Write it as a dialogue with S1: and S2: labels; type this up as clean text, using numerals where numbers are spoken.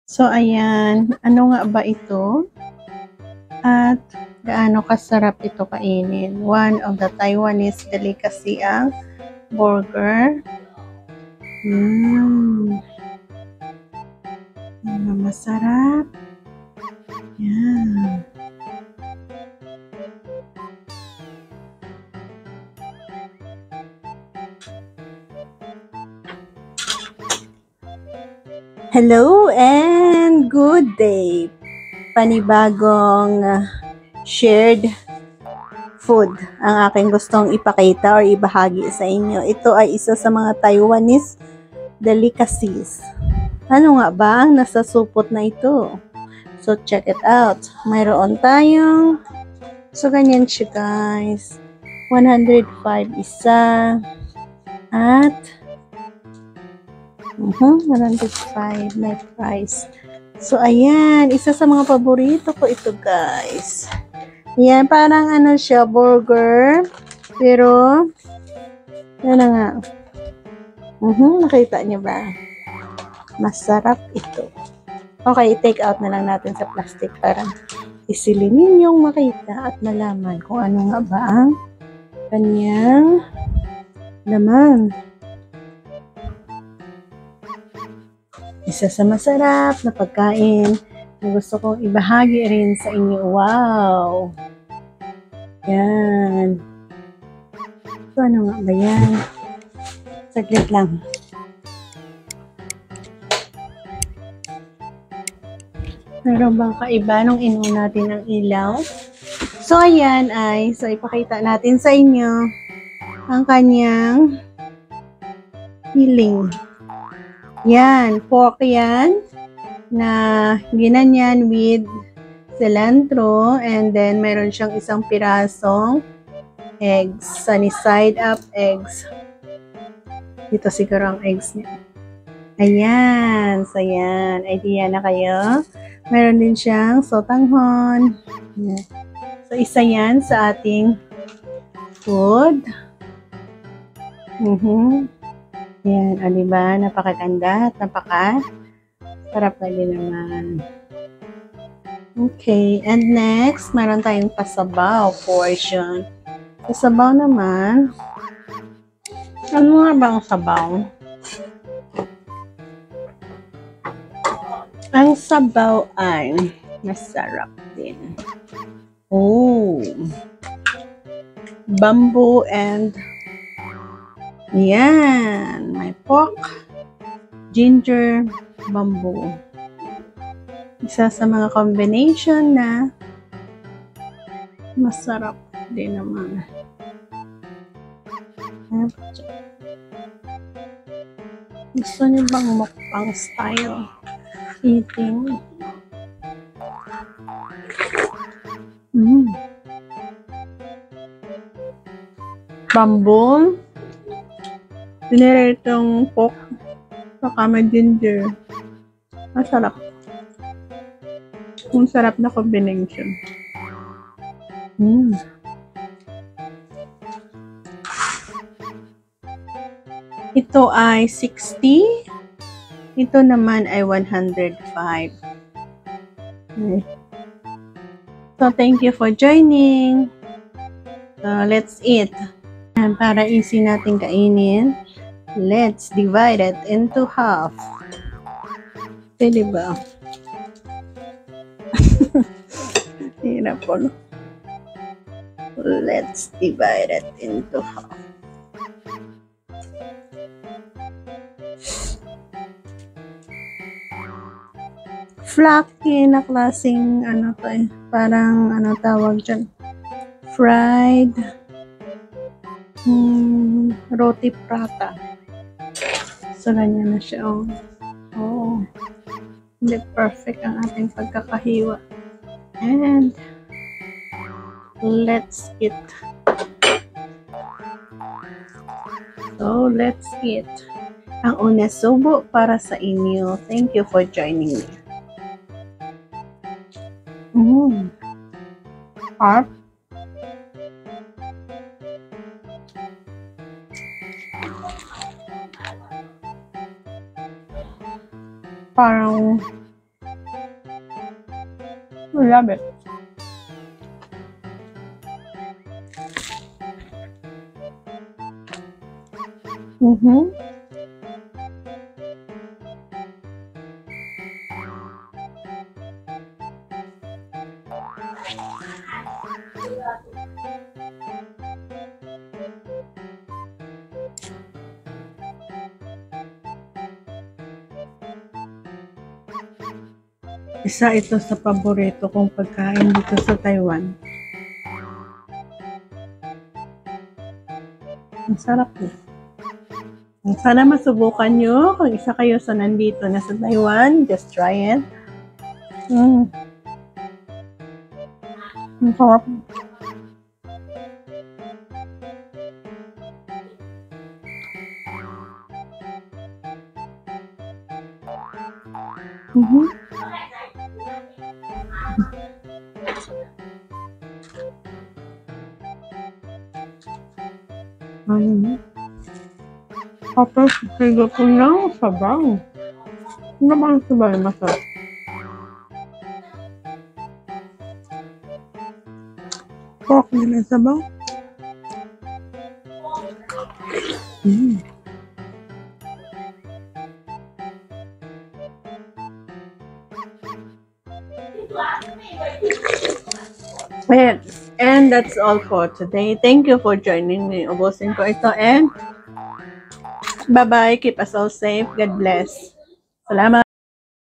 S1: So, ayan. Ano nga ba ito? At gaano kasarap ito kainin? One of the Taiwanese delicacy ang burger. Masarap. Yan. Hello and good day. Panibagong shared food ang aking gustong ipakita or ibahagi sa inyo. Ito ay isa sa mga Taiwanese delicacies. Ano nga ba ang nasa supot na ito? So, check it out. Mayroon tayong, so ganyan siya guys. 105 isa. At 105 may price. So, ayan. Isa sa mga paborito ko ito, guys. Ayan, parang ano siya, burger. Pero, yan na nga. Nakita niyo ba? Masarap ito. Okay, take out na lang natin sa plastic para isili ninyong makita at malaman kung ano nga ba ang kanyang laman. Isa sa masarap na pagkain na gusto kong ibahagi rin sa inyo. Wow! Yan. So, ano nga ba yan? Saglit lang. Meron bang kaiba nung inuha natin ang ilaw? So, ayan ay, so ipakita natin sa inyo ang kanyang filling. Yan, pork yan na ginanyan with cilantro and then mayroon siyang isang pirasong eggs, sunny side up eggs. Dito siguro ang eggs niya. Ayan, so yan, idea na kayo. Meron din siyang sotanghon. So isa yan sa ating food. Yan, o diba? Napakaganda at napaka-sarap na din naman. Okay, and next, meron tayong pasabaw portion. Pasabaw naman, ano nga ba ang sabaw? Ang sabaw ay masarap din. Oh! Bamboo and yan, may pork, ginger, bamboo. Isa sa mga combination na masarap din naman. Gusto niyo bang mukbang style eating? Bamboo. Pinira itong pork saka may ginger. Masarap. Ang sarap na combination. Ito ay 60. Ito naman ay 105. So, thank you for joining. So, let's eat. And para easy natin kainin, let's divide it into half. Pwede ba? Hirap po, no? Let's divide it into half. Flaky na klaseng ano to eh. Parang ano tawag dyan. Fried roti prata. So, ganyan na siya. Oh. Hindi perfect ang ating pagkakahiwa. And let's eat. So, let's eat. Ang una subo para sa inyo. Thank you for joining me. Harp. Parang I love it. Isa ito sa paborito kong pagkain dito sa Taiwan. Ang sarap po. Sana masubukan nyo. Kung isa kayo sa nandito na sa Taiwan, just try it. Ang sarap. Tapos, higa ko ng sabaw. Ano ba ang sabaw yung masarap? Pork din ang sabaw. And that's all for today. Thank you for joining me. Ubusin ko ito and bye-bye. Keep us all safe. God bless. Salamat.